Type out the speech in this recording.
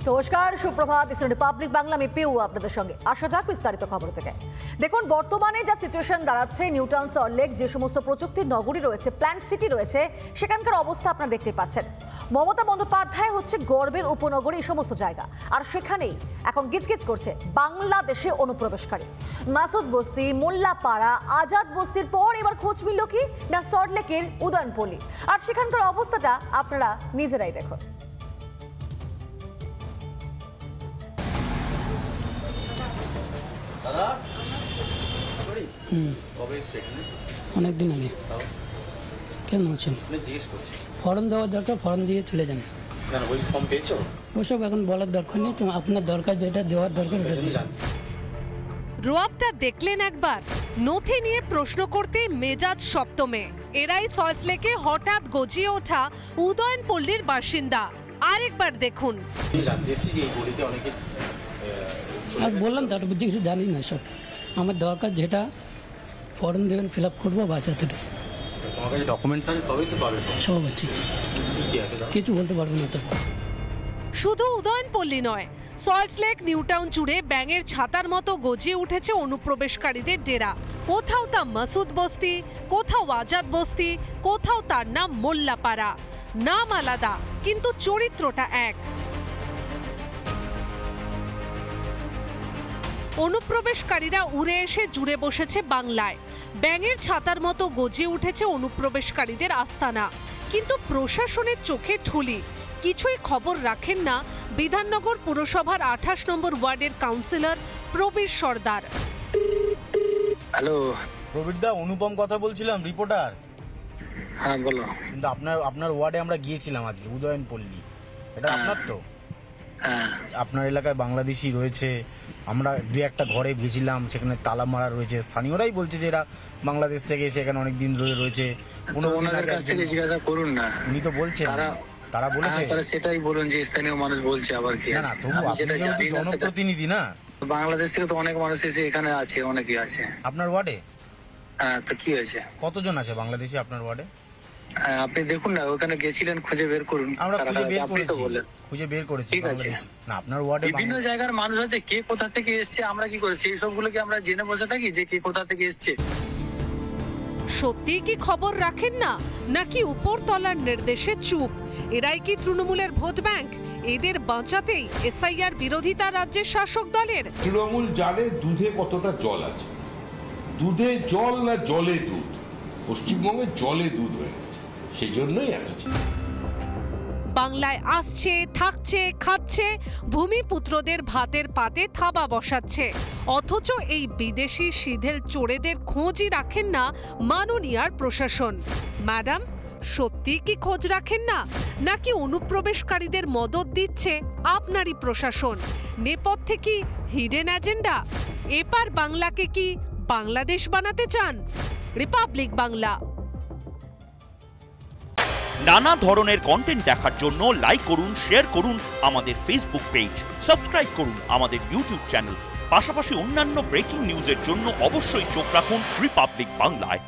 নমস্কার, সুপ্রভাত। রিপাবলিক বাংলা, আমি পিউ আপনাদের সঙ্গে। আসা যাক বিস্তারিত খবর থেকে। দেখুন, বর্তমানে যা সিচুয়েশন দাঁড়াচ্ছে, নিউ টাউন, সল্টলেক, যে সমস্ত প্রযুক্তির নগরী রয়েছে, প্ল্যান্ট সিটি রয়েছে, সেখানকার অবস্থা আপনারা দেখতে পাচ্ছেন। মমতা বন্দ্যোপাধ্যায় হচ্ছে গর্বের উপনগরী এই সমস্ত জায়গা, আর সেখানেই এখন গিজগিজ করছে বাংলাদেশে অনুপ্রবেশকারী। মাসুদ বস্তি, মোল্লাপাড়া, আজাদ বস্তির পর এবার খোঁজ মিলল কি না সল্টলেকের উদয়নপল্লী, আর সেখানকার অবস্থাটা আপনারা নিজেরাই দেখুন। অনেকদিন আগে। কেমন আছেন? ফর্ম দেওয়ার দরকার, ফর্ম দিয়ে চলে যান। ওসব এখন বলার দরকার নেই, তো আপনার দরকার যেটা দেওয়ার দরকার ওটা দিয়ে যান। রোয়াবটা দেখলেন একবার? নথি নিয়ে প্রশ্ন করতে মেজাজ সপ্তমে। এরাই সল্টলেকে হঠাৎ গজিয়ে ওঠা উদয়নপল্লীর বাসিন্দা। আরেকবার দেখুন। আর বললাম তার বুঝে কিছু জানি না, সব আমার দরকার যেটা ফর্ম দেবেন ফিল আপ করবো, বাচ্চাদের সব আছে, কিছু বলতে পারবো না তো। শুধু উদয়নপল্লী নয়, সল্টলেক, নিউ টাউন জুড়ে ব্যাঙের ছাতার মতো গজিয়ে উঠেছে অনুপ্রবেশকারীদের ডেরা। কোথাও তা মাসুদ বস্তি, কোথাও আজাদ বস্তি, কোথাও তার নাম মোল্লাপাড়া। নাম আলাদা, কিন্তু চরিত্রটা এক। অনুপ্রবেশকারীরা উড়ে এসে জুড়ে বসেছে বাংলায়। ব্যাঙের ছাতার মতো গজিয়ে উঠেছে অনুপ্রবেশকারীদের আস্তানা। কিন্তু প্রশাসনের চোখে ঠুলি, কিছুই খবর রাখেন না বিধাননগর পুরসভার 28 নম্বর ওয়ার্ডের কাউন্সিলর প্রবীর সর্দার। হ্যালো প্রবীর দা, অনুপম কথা বলছিলাম, রিপোর্টার। হ্যাঁ বলো। কিন্তু আপনার ওয়ার্ডে আমরা গিয়েছিলাম আজকে, উদয়নপল্লী, এটা আপনার তো? হ্যাঁ। আপনার এলাকায় বাংলাদেশি রয়েছে, আমরা দু একটা ঘরে গেছিলাম, সেখানে তালা মারা রয়েছে। স্থানীয়রাই বলছে যে এরা বাংলাদেশ থেকে এসে এখানে অনেকদিন ধরে রয়েছে। ওনাদের কাছ থেকে জিজ্ঞাসা করুন না, উনি তো বলছেন, তারা বলেছে। তারা সেটাই বলুন যে স্থানীয় মানুষ বলছে, আবার কি আছে? যেটা জনপ্রতিনিধি না, বাংলাদেশ থেকে তো অনেক মানুষ এসে এখানে আছে, অনেকেই আছে আপনার ওয়ার্ডে। হ্যাঁ, তো কি হয়েছে? কতজন আছে বাংলাদেশি আপনার ওয়ার্ডে? আপনি দেখুন না, ওখানে গেছিলেন, খুঁজে বের করুন। আমরা খুঁজে বের করেছি। ঠিক আছে না, আপনার ওয়ার্ডে বিভিন্ন জায়গার মানুষ আছে, কে কোথা থেকে এসছে আমরা কি করে সেই সবগুলোকে আমরা জেনে বসে থাকি যে কে কোথা থেকে এসছে? সত্যি কি খবর রাখেন না, নাকি উপরতলার নির্দেশে চুপ? এরাই কি তৃণমূলের ভোট ব্যাংক? এদের বাঁচাতেই এসআইআর বিরোধিতা রাজ্যের শাসক দলের। তৃণমূল জানে দুধে কতটা জল আছে, দুধে জল না জলে দুধ। পশ্চিমবঙ্গে জলে দুধ হয়ে গেছে, সেই জন্যই আসছে। বাংলায় আসছে, থাকছে, খাচ্ছে, ভূমিপুত্রদের ভাতের পাতে থাবা বসাচ্ছে। অথচ এই বিদেশি সিধেল চোরেদের খোঁজই রাখেন না মাননীয়ার প্রশাসন। ম্যাডাম, সত্যি কি খোঁজ রাখেন না, নাকি অনুপ্রবেশকারীদের মদত দিচ্ছে আপনারই প্রশাসন? নেপথ্যে কি হিডেন এজেন্ডা? এপার বাংলাকে কি বাংলাদেশ বানাতে চান? রিপাবলিক বাংলা। নানা ধরনের কন্টেন্ট দেখার জন্য লাইক করুন, শেয়ার করুন আমাদের ফেসবুক পেজ, সাবস্ক্রাইব করুন আমাদের ইউটিউব চ্যানেল। পাশাপাশি অন্যান্য ব্রেকিং নিউজের জন্য অবশ্যই চোখ রাখুন রিপাবলিক বাংলায়।